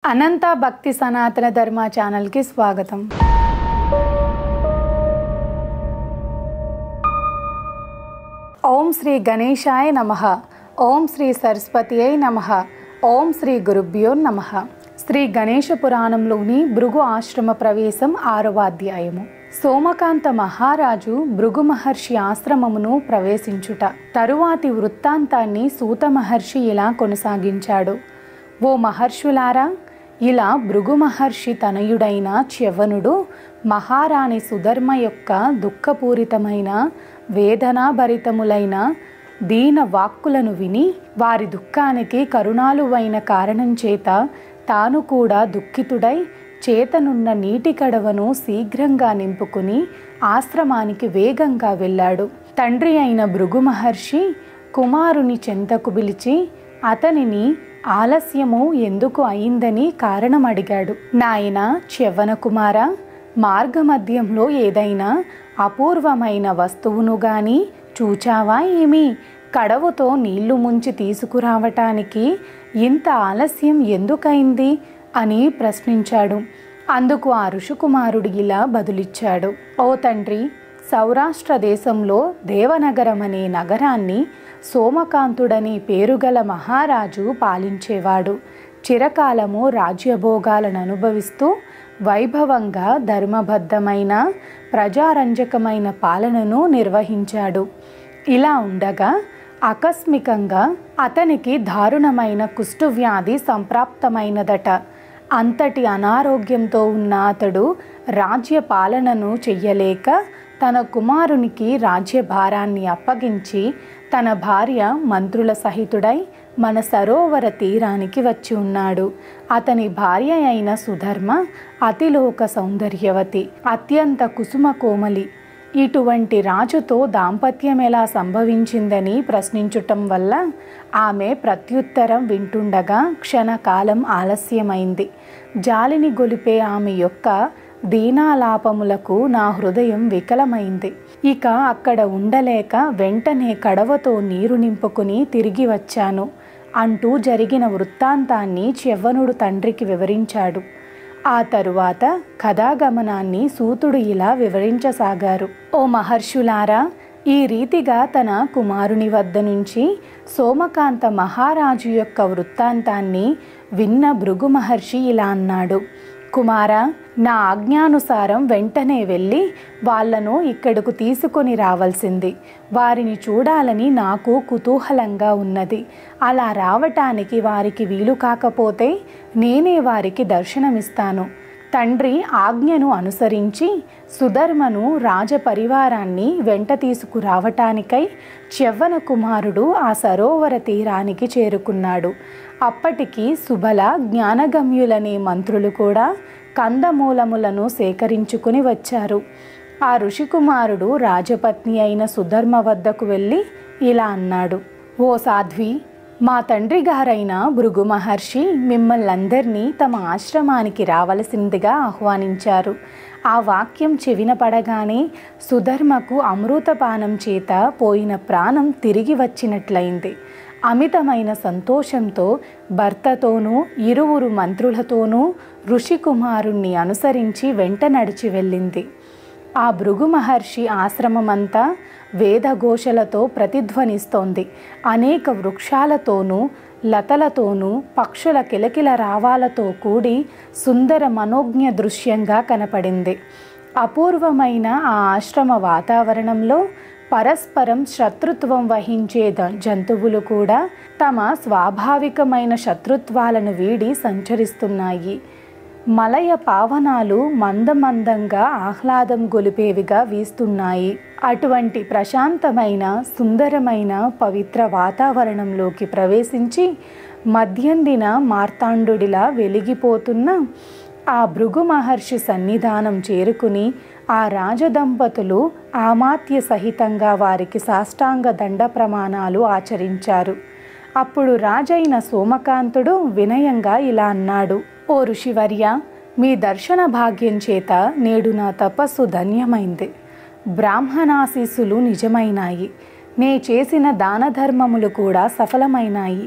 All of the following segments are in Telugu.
అనంత భక్తి సనాతన ధర్మ ఛానల్కి స్వాగతం. ఓం శ్రీ గణేశాయ నమః. ఓం శ్రీ సరస్వతియై నమః. ఓం శ్రీ గురుభ్యో నమః. శ్రీ గణేశ పురాణంలోని భృగు ఆశ్రమ ప్రవేశం 6వ అధ్యాయము. సోమకాంత మహారాజు భృగు మహర్షి ఆశ్రమమును ప్రవేశించుట. తరువాతి వృత్తాంతాన్ని సూత మహర్షి ఇలా కొనసాగించాడు. ఓ మహర్షులారా, ఇలా భృగు మహర్షి తనయుడైన చ్యవనుడు మహారాణి సుధర్మ యొక్క దుఃఖపూరితమైన వేదనాభరితములైన దీన వాక్కులను విని వారి దుఃఖానికి కరుణాలువైన కారణం చేత తాను కూడా దుఃఖితుడై చేతనున్న నీటి కడవను శీఘ్రంగా నింపుకుని ఆశ్రమానికి వేగంగా వెళ్ళాడు. తండ్రి అయిన భృగు మహర్షి కుమారుని చెంతకు పిలిచి అతనిని ఆలస్యము ఎందుకు అయిందని కారణం అడిగాడు. నాయనా చ్యవన కుమార, మార్గమధ్యంలో ఏదైనా అపూర్వమైన వస్తువును గాని చూచావా ఏమి? కడవతో నీళ్లు ముంచి తీసుకురావటానికి ఇంత ఆలస్యం ఎందుకైంది అని ప్రశ్నించాడు. అందుకు ఆ ఋషికుమారుడు ఇలా బదులిచ్చాడు. ఓ తండ్రి, సౌరాష్ట్ర దేశంలో దేవనగరం అనే నగరాన్ని సోమకాంతుడని పేరుగల మహారాజు పాలించేవాడు. చిరకాలము రాజ్యభోగాలను అనుభవిస్తూ వైభవంగా ధర్మబద్ధమైన ప్రజారంజకమైన పాలనను నిర్వహించాడు. ఇలా ఉండగా ఆకస్మికంగా అతనికి దారుణమైన కుష్ఠవ్యాధి సంప్రాప్తమైనదట. అంతటి అనారోగ్యంతో ఉన్న అతడు రాజ్య పాలనను చెయ్యలేక తన కుమారునికి రాజ్యభారాన్ని అప్పగించి తన భార్య మంత్రుల సహితుడై మన సరోవర తీరానికి వచ్చి ఉన్నాడు. అతని భార్య అయిన సుధర్మ అతిలోక సౌందర్యవతి, అత్యంత కుసుమ కోమలి. ఇటువంటి రాజుతో దాంపత్యం ఎలా సంభవించిందని ప్రశ్నించటం వల్ల ఆమె ప్రత్యుత్తరం వింటుండగా క్షణకాలం ఆలస్యమైంది. జాలిని గొలిపే ఆమె యొక్క దీనాలాపములకు నా హృదయం వికలమైంది. ఇక అక్కడ ఉండలేక వెంటనే కడవతో నీరు నింపుకుని తిరిగి వచ్చాను అంటూ జరిగిన వృత్తాంతాన్ని చ్యవనుడు తండ్రికి వివరించాడు. ఆ తరువాత కథాగమనాన్ని సూతుడు ఇలా వివరించసాగారు. ఓ మహర్షులారా, ఈ రీతిగా తన కుమారుని వద్ద నుంచి సోమకాంత మహారాజు యొక్క వృత్తాంతాన్ని విన్న భృగు మహర్షి ఇలా అన్నాడు. కుమారా, నా ఆజ్ఞానుసారం వెంటనే వెళ్ళి వాళ్లను ఇక్కడకు తీసుకొని రావాల్సింది. వారిని చూడాలని నాకు కుతూహలంగా ఉన్నది. అలా రావటానికి వారికి వీలు కాకపోతే నేనే వారికి దర్శనమిస్తాను. తండ్రి ఆజ్ఞను అనుసరించి సుధర్మను రాజపరివారాన్ని వెంట తీసుకురావటానికై చ్యవన కుమారుడు ఆ సరోవర తీరానికి చేరుకున్నాడు. అప్పటికి సుబల, జ్ఞానగమ్యులనే మంత్రులు కూడా కందమూలములను సేకరించుకుని వచ్చారు. ఆ ఋషికుమారుడు రాజపత్ని అయిన సుధర్మ వద్దకు వెళ్ళి ఇలా అన్నాడు. ఓ సాధ్వి, మా తండ్రి గారైన భృగు మహర్షి మిమ్మల్నందరినీ తమ ఆశ్రమానికి రావలసిందిగా ఆహ్వానించారు. ఆ వాక్యం చెవిన పడగానే సుధర్మకు అమృతపానం చేత పోయిన ప్రాణం తిరిగి వచ్చినట్లయింది. అమితమైన సంతోషంతో భర్తతోనూ ఇరువురు మంత్రులతోనూ ఋషికుమారుణ్ణి అనుసరించి వెంట నడిచి వెళ్ళింది. ఆ భృగు మహర్షి ఆశ్రమమంతా వేదఘోషలతో ప్రతిధ్వనిస్తోంది. అనేక వృక్షాలతోనూ లతలతోనూ పక్షుల కిలకిల రావాలతో కూడి సుందర మనోజ్ఞ దృశ్యంగా కనపడింది. అపూర్వమైన ఆ ఆశ్రమ వాతావరణంలో పరస్పరం శత్రుత్వం వహించే జంతువులు కూడా తమ స్వాభావికమైన శత్రుత్వాలను వీడి సంచరిస్తున్నాయి. మలయ పావనాలు మందమందంగా ఆహ్లాదం గొలిపేవిగా వీస్తున్నాయి. అటువంటి ప్రశాంతమైన సుందరమైన పవిత్ర వాతావరణంలోకి ప్రవేశించి మధ్యందిన మార్తాండుడిలా వెలిగిపోతున్న ఆ భృగు మహర్షి సన్నిధానం చేరుకుని ఆ రాజదంపతులు ఆమాత్య సహితంగా వారికి సాష్టాంగ దండ ప్రమాణాలు ఆచరించారు. అప్పుడు రాజైన సోమకాంతుడు వినయంగా ఇలా అన్నాడు. ఓ ఋషివర్య, మీ దర్శన భాగ్యం చేత నేడు నా తపస్సు ధన్యమైంది. బ్రాహ్మణాశీస్సులు నిజమైనాయి. నే చేసిన దాన ధర్మములు కూడా సఫలమైనాయి.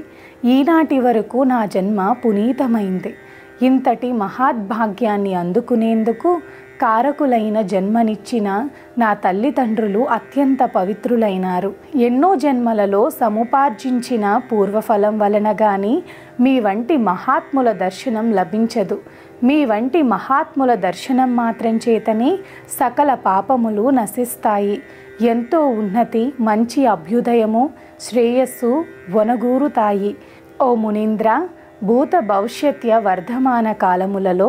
ఈనాటి వరకు నా జన్మ పునీతమైంది. ఇంతటి మహాద్భాగ్యాన్ని అందుకునేందుకు కారకులైన జన్మనిచ్చిన నా తల్లిదండ్రులు అత్యంత పవిత్రులైనారు. ఎన్నో జన్మలలో సముపార్జించిన పూర్వఫలం వలన గాని మీ వంటి మహాత్ముల దర్శనం లభించదు. మీ వంటి మహాత్ముల దర్శనం మాత్రం చేతనే సకల పాపములు నశిస్తాయి. ఎంతో ఉన్నతి, మంచి అభ్యుదయము, శ్రేయస్సు వనగూరుతాయి. ఓ మునీంద్ర, భూత భవిష్యత్య వర్ధమాన కాలములలో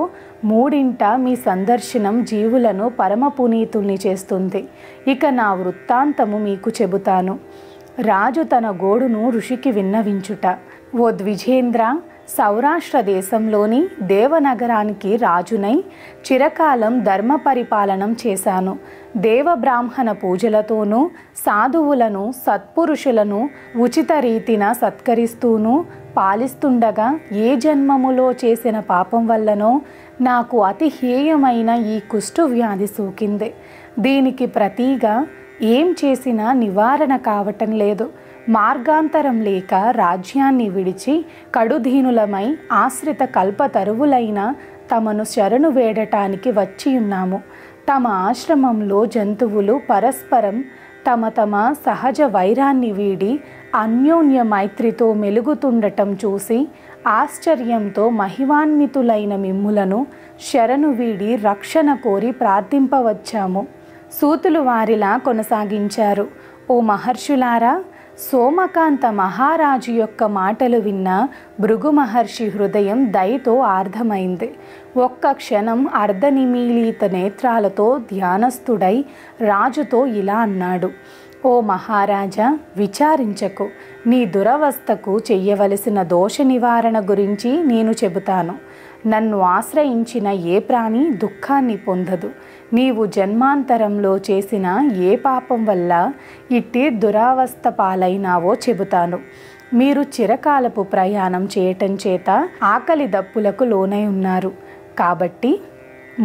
మూడింట మీ సందర్శనం జీవులను పరమ పునీతుల్ని చేస్తుంది. ఇక నా వృత్తాంతము మీకు చెబుతాను. రాజు తన గోడును ఋషికి విన్నవించుట. ఓ ద్విజేంద్ర, సౌరాష్ట్ర దేశంలోని దేవనగరానికి రాజునై చిరకాలం ధర్మ పరిపాలనం చేశాను. దేవబ్రాహ్మణ పూజలతోనూ సాధువులను సత్పురుషులను ఉచిత రీతిన సత్కరిస్తూనూ పాలిస్తుండగా ఏ జన్మములో చేసిన పాపం వల్లనో నాకు అతి హేయమైన ఈ కుష్టు వ్యాధి సోకింది. దీనికి ప్రతిగా ఏం చేసినా నివారణ కావటం లేదు. మార్గాంతరం లేక రాజ్యాన్ని విడిచి కడుదీనులమై ఆశ్రిత కల్పతరువులైన తమను శరణు వేడటానికి వచ్చి ఉన్నాము. తమ ఆశ్రమంలో జంతువులు పరస్పరం తమ తమ సహజ వైరాన్ని వీడి అన్యోన్య మైత్రితో మెలుగుతుండటం చూసి ఆశ్చర్యంతో మహిమాన్వితులైన మిమ్ములను శరణు వీడి రక్షణ కోరి ప్రార్థింపవచ్చాము. సూతులు వారిలా కొనసాగించారు. ఓ మహర్షులారా, సోమకాంత మహారాజు యొక్క మాటలు విన్న భృగు మహర్షి హృదయం దయతో ఆర్ధమైంది. ఒక్క క్షణం అర్ధనిమీలిత నేత్రాలతో ధ్యానస్థుడై రాజుతో ఇలా అన్నాడు. ఓ మహారాజా, విచారించకు. నీ దురవస్థకు చెయ్యవలసిన దోష నివారణ గురించి నేను చెబుతాను. నన్ను ఆశ్రయించిన ఏ ప్రాణి దుఃఖాన్ని పొందదు. నీవు జన్మాంతరంలో చేసిన ఏ పాపం వల్ల ఇట్టి దురావస్థ పాలైనావో చెబుతాను. మీరు చిరకాలపు ప్రయాణం చేయటం చేత ఆకలి దప్పులకు లోనై ఉన్నారు. కాబట్టి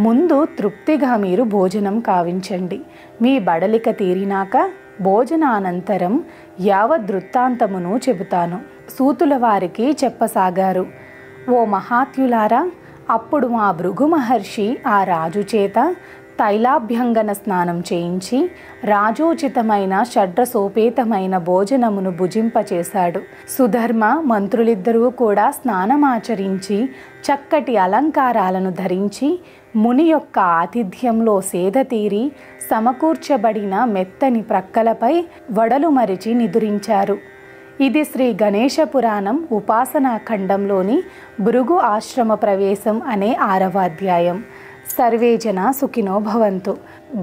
ముందు తృప్తిగా మీరు భోజనం కావించండి. మీ బడలిక తీరినాక భోజనానంతరం యావదృత్తాంతమును చెబుతాను. సూతుల వారికి చెప్పసాగారు. ఓ మహాత్యులారా, అప్పుడు మా భృగు మహర్షి ఆ రాజు చేత తైలాభ్యంగన స్నానం చేయించి రాజోచితమైన షడ్రసోపేతమైన భోజనమును భుజింపచేశాడు. సుధర్మ మంత్రులిద్దరూ కూడా స్నానమాచరించి చక్కటి అలంకారాలను ధరించి ముని యొక్క ఆతిథ్యంలో సేద తీరి సమకూర్చబడిన మెత్తని ప్రక్కలపై వడలు మరిచి నిదురించారు. ఇది శ్రీ గణేశ పురాణం ఉపాసనా ఖండంలోని భృగు ఆశ్రమ ప్రవేశం అనే 6వ అధ్యాయం. సర్వే జన సుఖినో భవంతు.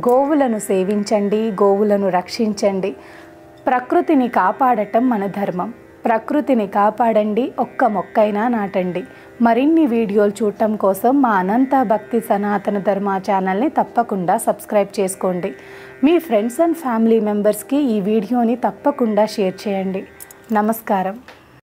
గోవులను సేవించండి, గోవులను రక్షించండి. ప్రకృతిని కాపాడటం మన ధర్మం. ప్రకృతిని కాపాడండి, ఒక్క మొక్కైనా నాటండి. మరిన్ని వీడియోలు చూడటం కోసం మా అనంత భక్తి సనాతన ధర్మ ఛానల్ని తప్పకుండా సబ్స్క్రైబ్ చేసుకోండి. మీ ఫ్రెండ్స్ అండ్ ఫ్యామిలీ మెంబర్స్కి ఈ వీడియోని తప్పకుండా షేర్ చేయండి. నమస్కారం.